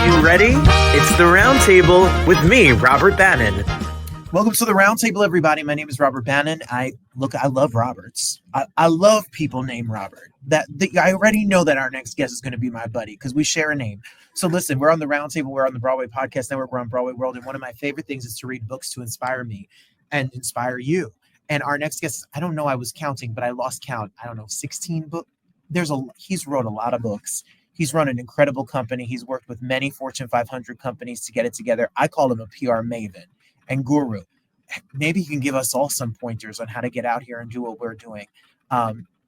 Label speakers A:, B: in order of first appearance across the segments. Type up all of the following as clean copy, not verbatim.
A: Are you ready? It's the Roundtable with me, Robert Bannon.
B: Welcome to the Roundtable, everybody. My name is Robert Bannon. I love Roberts. I love people named Robert. I already know that our next guest is going to be my buddy because we share a name. So listen, we're on the Roundtable. We're on the Broadway Podcast Network. We're on Broadway World. And one of my favorite things is to read books to inspire me and inspire you. And our next guest, I don't know, I was counting, but I lost count. I don't know, 16 books. He's wrote a lot of books. He's run an incredible company. He's worked with many Fortune 500 companies to get it together. I call him a PR maven and guru. Maybe he can give us all some pointers on how to get out here and do what we're doing.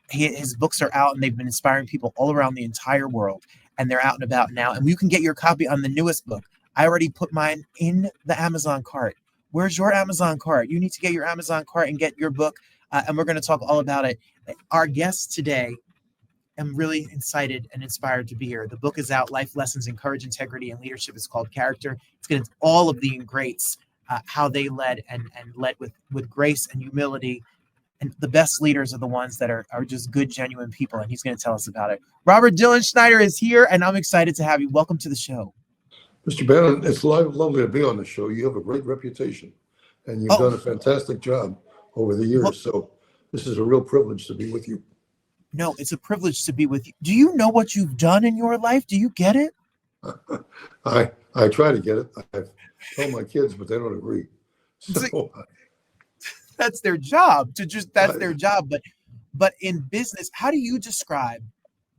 B: His books are out and they've been inspiring people all around the entire world. And they're out and about now. And you can get your copy on the newest book. I already put mine in the Amazon cart. Where's your Amazon cart? You need to get your Amazon cart and get your book. And we're going to talk all about it. Our guest today, I'm really excited and inspired to be here. The book is out, Life Lessons in Courage, Integrity, and Leadership. It's called Character. It's going to all of the greats, how they led and led with grace and humility. And the best leaders are the ones that are just good, genuine people. And he's going to tell us about it. Robert Dilenschneider is here, and I'm excited to have you. Welcome to the show.
C: Mr. Bannon, it's lovely to be on the show. You have a great reputation, and you've done a fantastic job over the years. So this is a real privilege to be with you.
B: No, it's a privilege to be with you. Do you know what you've done in your life? Do you get it?
C: I try to get it. I've told my kids, but they don't agree. So
B: that's their job. Their job. But in business, how do you describe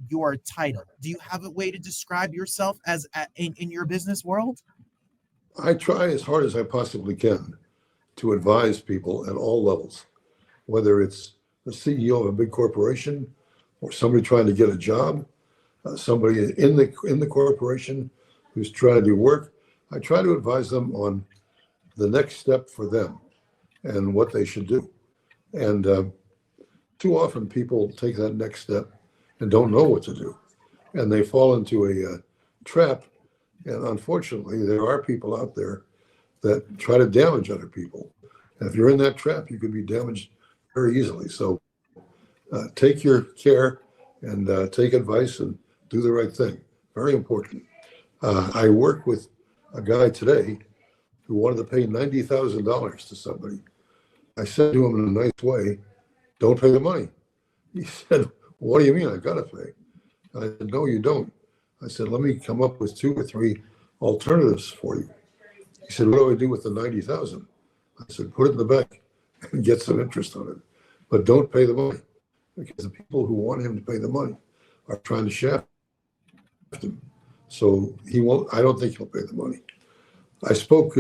B: your title? Do you have a way to describe yourself as in your business world?
C: I try as hard as I possibly can to advise people at all levels, whether it's the CEO of a big corporation or somebody trying to get a job, somebody in the corporation who's trying to do work. I try to advise them on the next step for them and what they should do. And too often people take that next step and don't know what to do. And they fall into a trap. And unfortunately, there are people out there that try to damage other people. And if you're in that trap, you can be damaged very easily. So take your care and take advice and do the right thing. Very important. I work with a guy today who wanted to pay $90,000 to somebody. I said to him in a nice way, don't pay the money. He said, what do you mean I gotta pay? I said, no, you don't. I said, let me come up with 2 or 3 alternatives for you. He said, what do I do with the 90,000? I said, put it in the bank and get some interest on it. But don't pay the money, because the people who want him to pay the money are trying to shaft him. So he won't. I don't think he'll pay the money. I spoke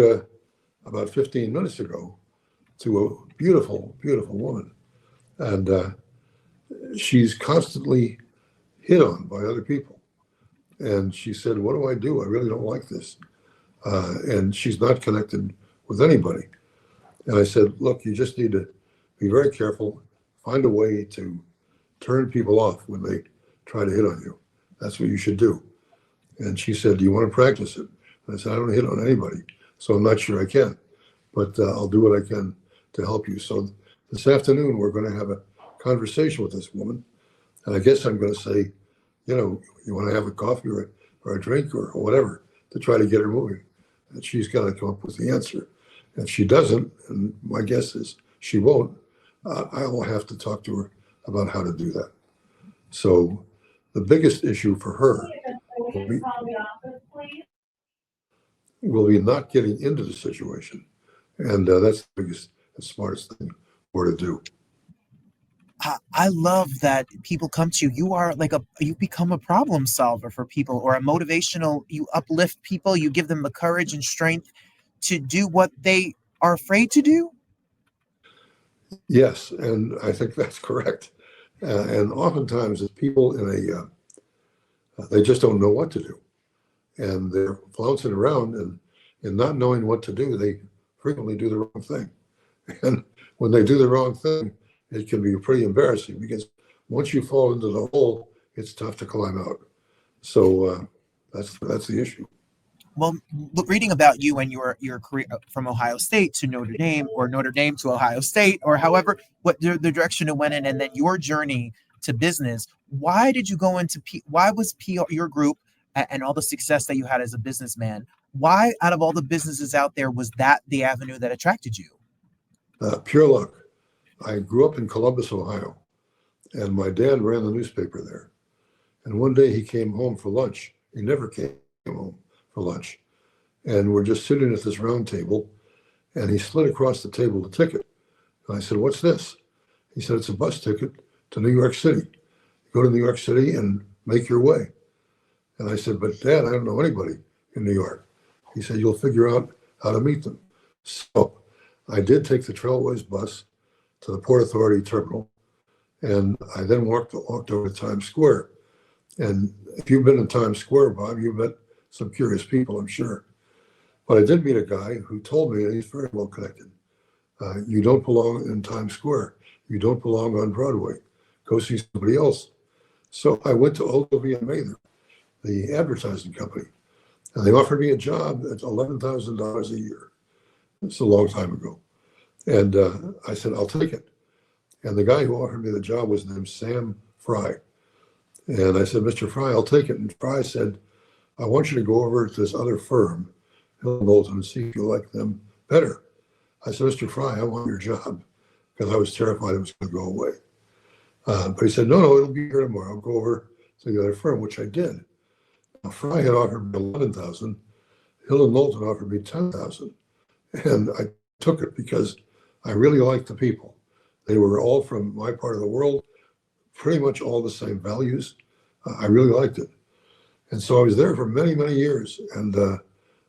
C: about 15 minutes ago to a beautiful, beautiful woman, and she's constantly hit on by other people. And she said, what do I do? I really don't like this. And she's not connected with anybody. And I said, look, you just need to be very careful, find a way to turn people off when they try to hit on you. That's what you should do. And she said, do you want to practice it? And I said, I don't hit on anybody, so I'm not sure I can, but I'll do what I can to help you. So this afternoon, we're going to have a conversation with this woman. And I guess I'm going to say, you want to have a coffee or a drink or whatever to try to get her moving. And she's got to come up with the answer. And if she doesn't, and my guess is she won't, I will have to talk to her about how to do that. So the biggest issue for her will be not getting into the situation. And that's the biggest and smartest thing for her to do.
B: I love that people come to you. You become a problem solver for people, or a motivational, you uplift people, you give them the courage and strength to do what they are afraid to do.
C: Yes, and I think that's correct. And oftentimes it's people they just don't know what to do. And they're flouncing around and not knowing what to do, they frequently do the wrong thing. And when they do the wrong thing, it can be pretty embarrassing, because once you fall into the hole, it's tough to climb out. So that's the issue.
B: Well, reading about you and your career from Ohio State to Notre Dame, or Notre Dame to Ohio State, or however, what the direction it went in, and then your journey to business. Why did you go into why was PR, your group, and all the success that you had as a businessman, why out of all the businesses out there was that the avenue that attracted you?
C: Pure luck. I grew up in Columbus, Ohio, and my dad ran the newspaper there. And one day he came home for lunch. He never came home for lunch. And we're just sitting at this round table, and he slid across the table a ticket. And I said, "What's this?" He said, "It's a bus ticket to New York City. Go to New York City and make your way." And I said, "But Dad, I don't know anybody in New York." He said, "You'll figure out how to meet them." So I did take the Trailways bus to the Port Authority terminal, and I then walked over to Times Square. And if you've been in Times Square, Bob, you've met some curious people, I'm sure. But I did meet a guy who told me, and he's very well connected, you don't belong in Times Square. You don't belong on Broadway. Go see somebody else. So I went to Ogilvy and Mather, the advertising company, and they offered me a job at $11,000 a year. It's a long time ago. And I said, "I'll take it." And the guy who offered me the job was named Sam Fry. And I said, "Mr. Fry, I'll take it." And Fry said, "I want you to go over to this other firm, Hill Knowlton, and see if you like them better." I said, "Mr. Fry, I want your job," because I was terrified it was going to go away. But he said, no, it'll be here tomorrow. I'll go over to the other firm, which I did. Now, Fry had offered me 11,000. Hill and Knowlton offered me 10,000. And I took it because I really liked the people. They were all from my part of the world, pretty much all the same values. I really liked it. And so I was there for many, many years. And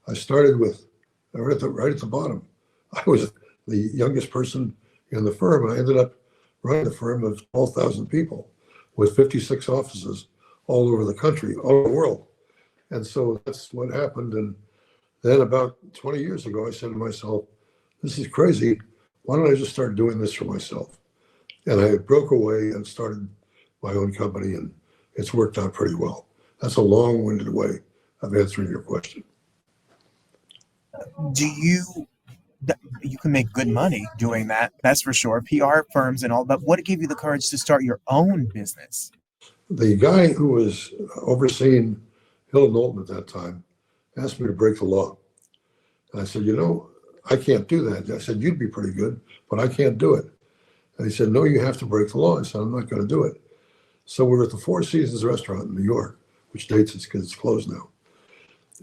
C: I started with right at the bottom. I was the youngest person in the firm, and I ended up running a firm of 12,000 people with 56 offices all over the country, all over the world. And so that's what happened. And then about 20 years ago, I said to myself, "This is crazy. Why don't I just start doing this for myself?" And I broke away and started my own company, and it's worked out pretty well. That's a long-winded way of answering your question.
B: Do you can make good money doing that, that's for sure, PR firms and all, but what gave you the courage to start your own business?
C: The guy who was overseeing Hill and Knowlton at that time asked me to break the law. And I said, I can't do that. I said, "You'd be pretty good, but I can't do it." And he said, "No, you have to break the law." I said, "I'm not going to do it." So we were at the Four Seasons restaurant in New York, which dates it because it's closed now.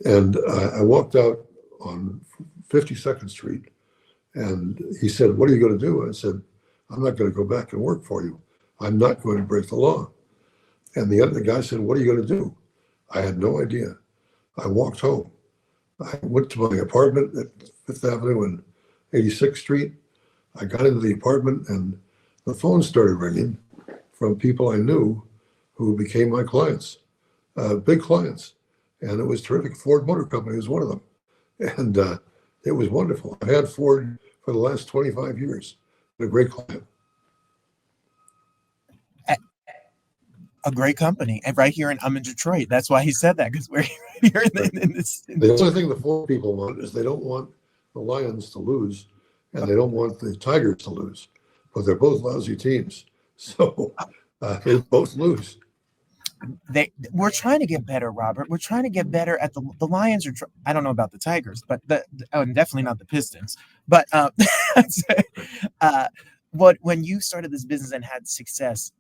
C: And I walked out on 52nd Street, and he said, "What are you going to do?" And I said, "I'm not going to go back and work for you. I'm not going to break the law." And the other guy said, "What are you going to do?" I had no idea. I walked home. I went to my apartment at Fifth Avenue and 86th Street. I got into the apartment, and the phone started ringing from people I knew who became my clients, big clients. And it was terrific. Ford Motor Company was one of them. And it was wonderful. I had Ford for the last 25 years. A great client.
B: A great company, and right here I'm in Detroit. That's why he said that, because we're here in this.
C: The only thing the Ford people want is they don't want the Lions to lose, and they don't want the Tigers to lose, but they're both lousy teams, so they both lose.
B: We're trying to get better, Robert. We're trying to get better at the Lions. I don't know about the Tigers, but and definitely not the Pistons. But when you started this business and had success,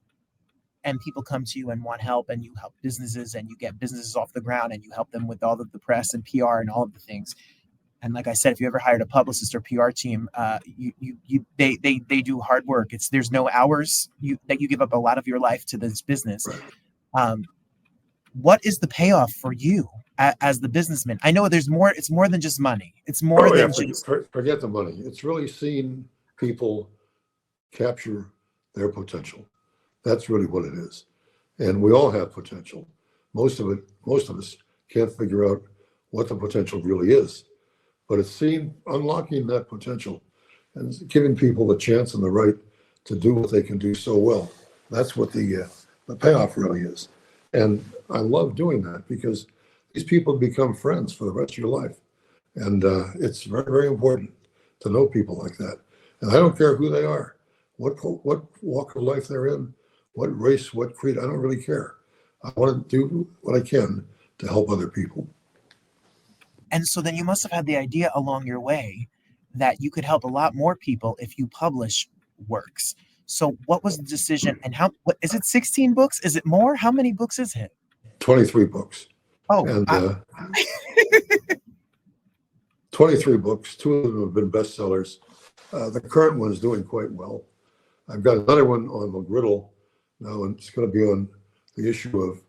B: and people come to you and want help, and you help businesses, and you get businesses off the ground, and you help them with all of the press and PR and all of the things. And like I said, if you ever hired a publicist or PR team, they do hard work. There's no hours that you give up a lot of your life to this business.
C: Right.
B: What is the payoff for you as the businessman? I know there's more. It's more than just money. It's more than just.
C: Forget the money. It's really seeing people capture their potential. That's really what it is. And we all have potential. Most of us can't figure out what the potential really is. But it's unlocking that potential and giving people the chance and the right to do what they can do so well. That's what the payoff really is. And I love doing that because these people become friends for the rest of your life. And it's very, very important to know people like that. And I don't care who they are, what walk of life they're in, what race, what creed, I don't really care. I want to do what I can to help other people.
B: And so then you must have had the idea along your way that you could help a lot more people if you publish works. So what was the decision, and what is it, 16 books? Is it more? How many books is it?
C: 23 books.
B: Oh,
C: And 23 books, 2 of them have been bestsellers. The current one is doing quite well. I've got another one on the griddle now, and it's going to be on the issue of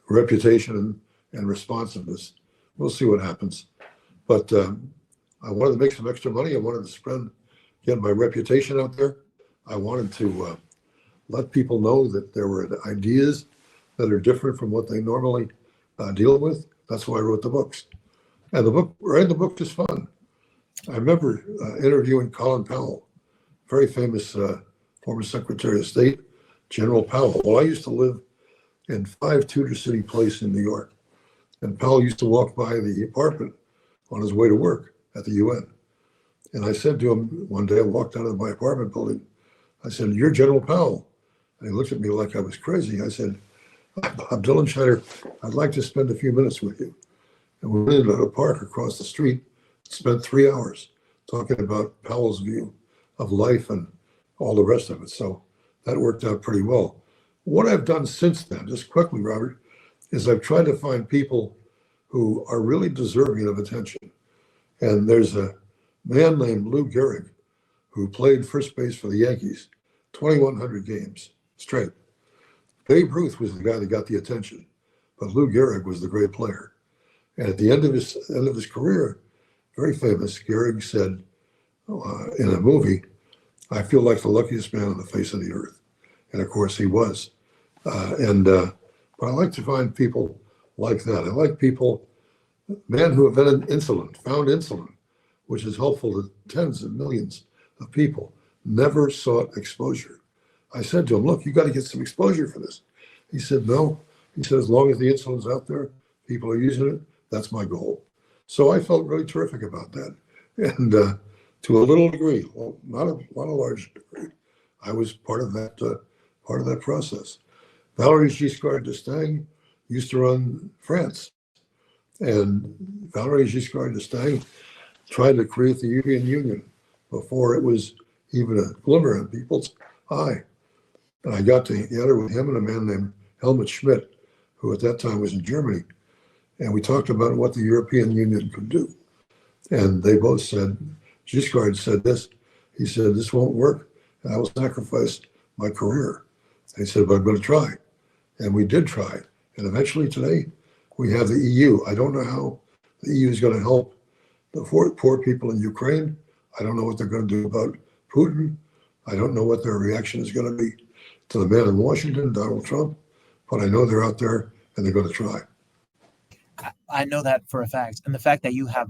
C: reputation and responsiveness. We'll see what happens. But I wanted to make some extra money. I wanted to get my reputation out there. I wanted to let people know that there were ideas that are different from what they normally deal with. That's why I wrote the books. And writing the book is fun. I remember interviewing Colin Powell, very famous former Secretary of State, General Powell. Well, I used to live in 5 Tudor City Place in New York. And Powell used to walk by the apartment on his way to work at the UN. And I said to him one day, I walked out of my apartment building. I said, "You're General Powell." And he looked at me like I was crazy. I said, "I'm Dilenschneider. I'd like to spend a few minutes with you." And we went into a park across the street, spent 3 hours talking about Powell's view of life and all the rest of it. So that worked out pretty well. What I've done since then, just quickly, Robert, is I've tried to find people who are really deserving of attention. And there's a man named Lou Gehrig who played first base for the Yankees, 2,100 games straight. Babe Ruth was the guy that got the attention, but Lou Gehrig was the great player. And at the end of his career, very famous, Gehrig said in a movie, "I feel like the luckiest man on the face of the earth." And of course he was. But I like to find people like that. I like people, men who have found insulin, which is helpful to tens of millions of people, never sought exposure. I said to him, "Look, you got to get some exposure for this." He said, "No." He said, "As long as the insulin's out there, people are using it, that's my goal." So I felt really terrific about that. And to a little degree, well, not a large degree, I was part of that process. Valéry Giscard d'Estaing used to run France. And Valéry Giscard d'Estaing tried to create the European Union before it was even a glimmer in people's eye. And I got together with him and a man named Helmut Schmidt, who at that time was in Germany. And we talked about what the European Union could do. And they both said, Giscard said this, he said, "This won't work, and I will sacrifice my career." And he said, "But I'm going to try." And we did try. And eventually today, we have the EU. I don't know how the EU is going to help the poor people in Ukraine. I don't know what they're going to do about Putin. I don't know what their reaction is going to be to the man in Washington, Donald Trump. But I know they're out there and they're going to try.
B: I know that for a fact. And the fact that you have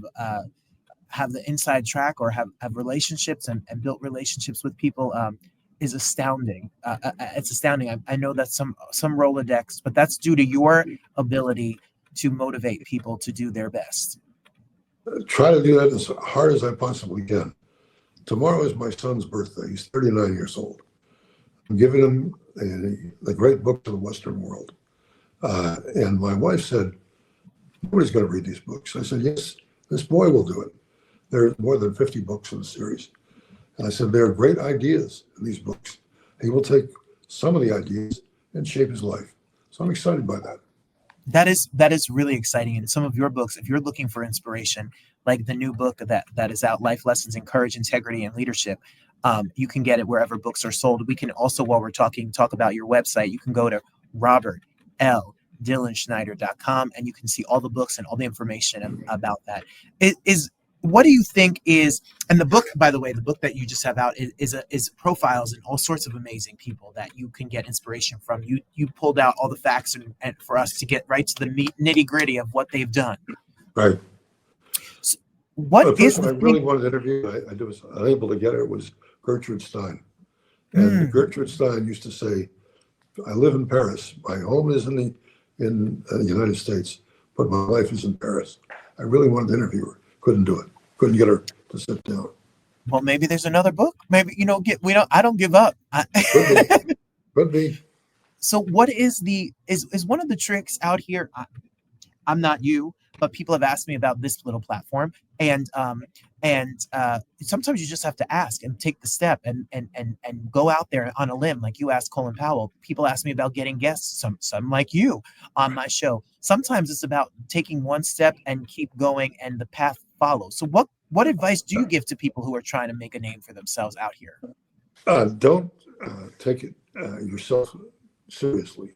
B: the inside track or have relationships and built relationships with people is astounding. It's astounding. I know that's some Rolodex, but that's due to your ability to motivate people to do their best.
C: Try to do that as hard as I possibly can. Tomorrow is my son's birthday. He's 39 years old. I'm giving him the great books of the Western world. And my wife said, "Nobody's going to read these books." I said, "Yes, this boy will do it." There are more than 50 books in the series. And I said, "There are great ideas in these books. He will take some of the ideas and shape his life." So I'm excited by that.
B: That is really exciting. And some of your books, if you're looking for inspiration, like the new book that is out, Life Lessons in Courage, Integrity, and Leadership, you can get it wherever books are sold. We can also, while we're talking, talk about your website. You can go to Robert L Dilenschneider.com and you can see all the books and all the information about that. What do you think is, and the book, by the way, the book that you just have out is profiles and all sorts of amazing people that you can get inspiration from. You pulled out all the facts and for us to get right to the nitty gritty of what they've done.
C: Right.
B: So
C: the person I really wanted to interview, I was unable to get her, was Gertrude Stein. And Gertrude Stein used to say, "I live in Paris. My home is in the United States, but my life is in Paris." I really wanted to interview her. Couldn't do it. Couldn't get her to sit down.
B: Well, maybe there's another book. Maybe I don't give up.
C: Could be.
B: So what is one of the tricks out here? I'm not you, but people have asked me about this little platform, and sometimes you just have to ask and take the step and go out there on a limb, like you asked Colin Powell. People ask me about getting guests, some like you, on my show. Sometimes it's about taking one step and keep going, and the path follows. So what advice do you give to people who are trying to make a name for themselves out here?
C: Don't take it yourself seriously.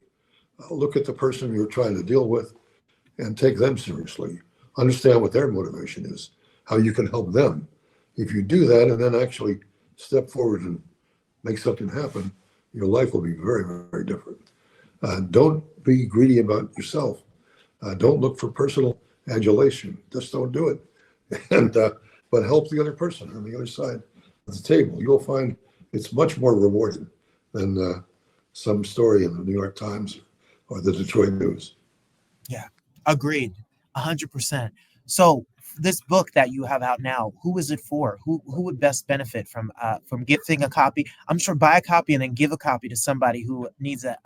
C: Look at the person you're trying to deal with and take them seriously. Understand what their motivation is, how you can help them. If you do that and then actually step forward and make something happen, your life will be very, very different. Don't be greedy about yourself. Don't look for personal adulation. Just don't do it. And but help the other person on the other side of the table. You'll find it's much more rewarding than some story in the New York Times or the Detroit News.
B: Yeah, agreed, 100%. So this book that you have out now, who is it for? Who would best benefit from gifting a copy? I'm sure buy a copy and then give a copy to somebody who needs a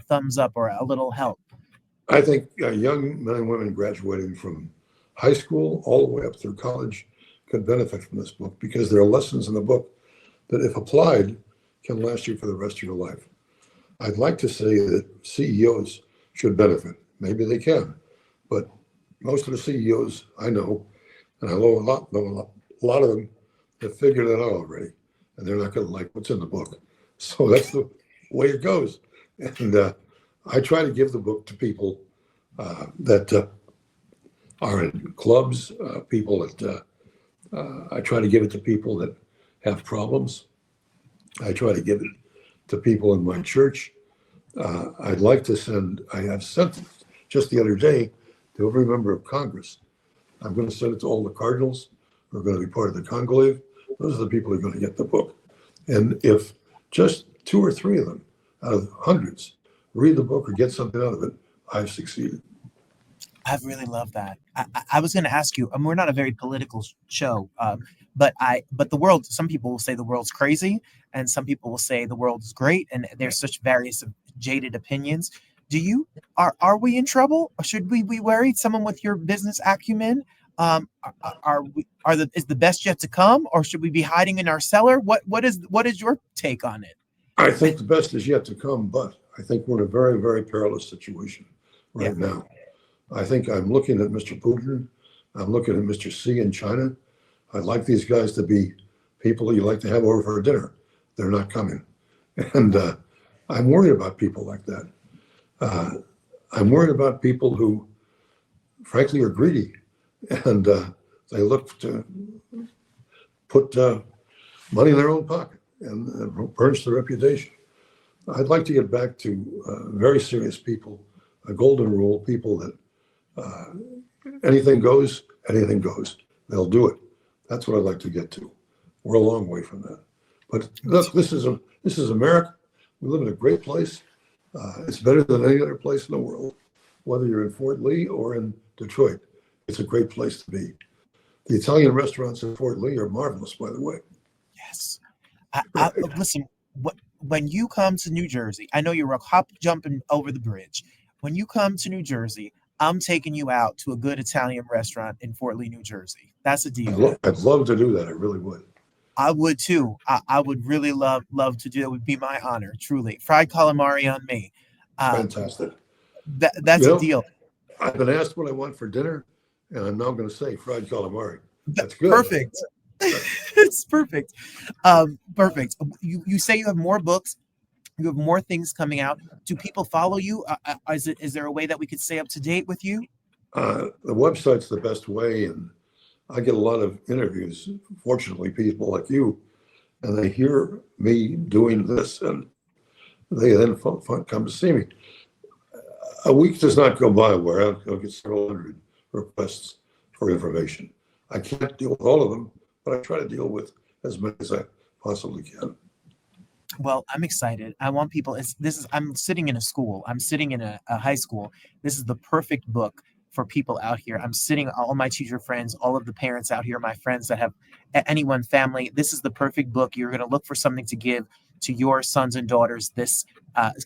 B: thumbs up or a little help.
C: I think young men and women graduating from high school all the way up through college could benefit from this book because there are lessons in the book that, if applied, can last you for the rest of your life. I'd like to say that CEOs should benefit. Maybe they can, but most of the CEOs I know, and I know a lot of them have figured it out already, and they're not going to like what's in the book. So that's the way it goes. And I try to give the book to people that are in clubs, people that I try to give it to people that have problems. I try to give it to people in my church. I'd like to send, I have sent it just the other day to every member of Congress. I'm going to send it to all the cardinals who are going to be part of the conclave. Those are the people who are going to get the book. And if just 2 or 3 of them out of hundreds read the book or get something out of it, I've succeeded.
B: I really love that. I was going to ask you, we're not a very political show, but the world, some people will say the world's crazy and some people will say the world is great, and there's such various jaded opinions. Are we in trouble? Or should we be worried? Someone with your business acumen, is the best yet to come, or should we be hiding in our cellar? What is your take on it?
C: I think the best is yet to come, but I think we're in a very, very perilous situation right now. I think I'm looking at Mr. Putin. I'm looking at Mr. Xi in China. I'd like these guys to be people you like to have over for dinner. They're not coming. And I'm worried about people like that. I'm worried about people who, frankly, are greedy. And they look to put money in their own pocket and burns their reputation. I'd like to get back to very serious people, a golden rule, people that anything goes, anything goes. They'll do it. That's what I'd like to get to. We're a long way from that. But look, this is America. We live in a great place. It's better than any other place in the world. Whether you're in Fort Lee or in Detroit, it's a great place to be. The Italian restaurants in Fort Lee are marvelous, by the way.
B: Yes. Listen, when you come to New Jersey, I know you're jumping over the bridge. When you come to New Jersey, I'm taking you out to a good Italian restaurant in Fort Lee, New Jersey. That's a deal.
C: I'd love to do that. I really would.
B: I would too. I would really love to do it. It would be my honor, truly. Fried calamari on me.
C: Fantastic.
B: That's a deal.
C: I've been asked what I want for dinner, and I'm now going to say fried calamari. That's good.
B: Perfect. It's perfect. Perfect. You say you have more books. You have more things coming out. Do people follow you? Is there a way that we could stay up to date with you?
C: The website's the best way, and I get a lot of interviews. Fortunately, people like you, and they hear me doing this, and they then come to see me. A week does not go by where I'll get several hundred requests for information. I can't deal with all of them, but I try to deal with as many as I possibly can.
B: Well, I'm excited. I want people. I'm sitting in a school. I'm sitting in a high school. This is the perfect book for people out here. I'm sitting, all my teacher friends, all of the parents out here, my friends that have anyone, family. This is the perfect book. You're going to look for something to give to your sons and daughters this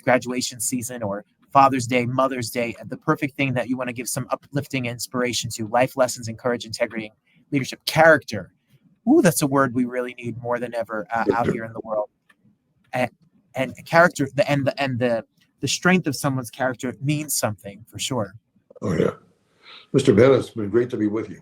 B: graduation season, or Father's Day, Mother's Day, the perfect thing that you want to give some uplifting inspiration to, life lessons in courage, integrity, leadership, character. Ooh, that's a word we really need more than ever out here in the world. And character, the strength of someone's character means something for sure.
C: Oh yeah, Mr. Bannon, it's been great to be with you.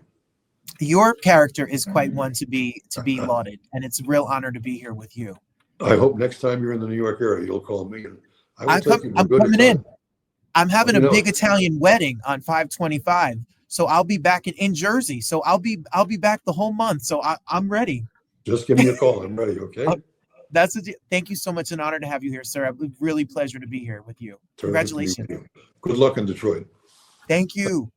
B: Your character is quite one to be lauded, and it's a real honor to be here with you.
C: I hope next time you're in the New York area, you'll call me, and I will take you to a
B: I'm
C: good
B: coming
C: Italian.
B: in. I'm having a big Italian wedding on 5/25, so I'll be back in Jersey. So I'll be back the whole month. So I'm ready.
C: Just give me a call. I'm ready. Okay.
B: Thank you so much. An honor to have you here, sir. A really pleasure to be here with you.
C: Terrific to be with
B: Congratulations.
C: you. Good luck in Detroit.
B: Thank you.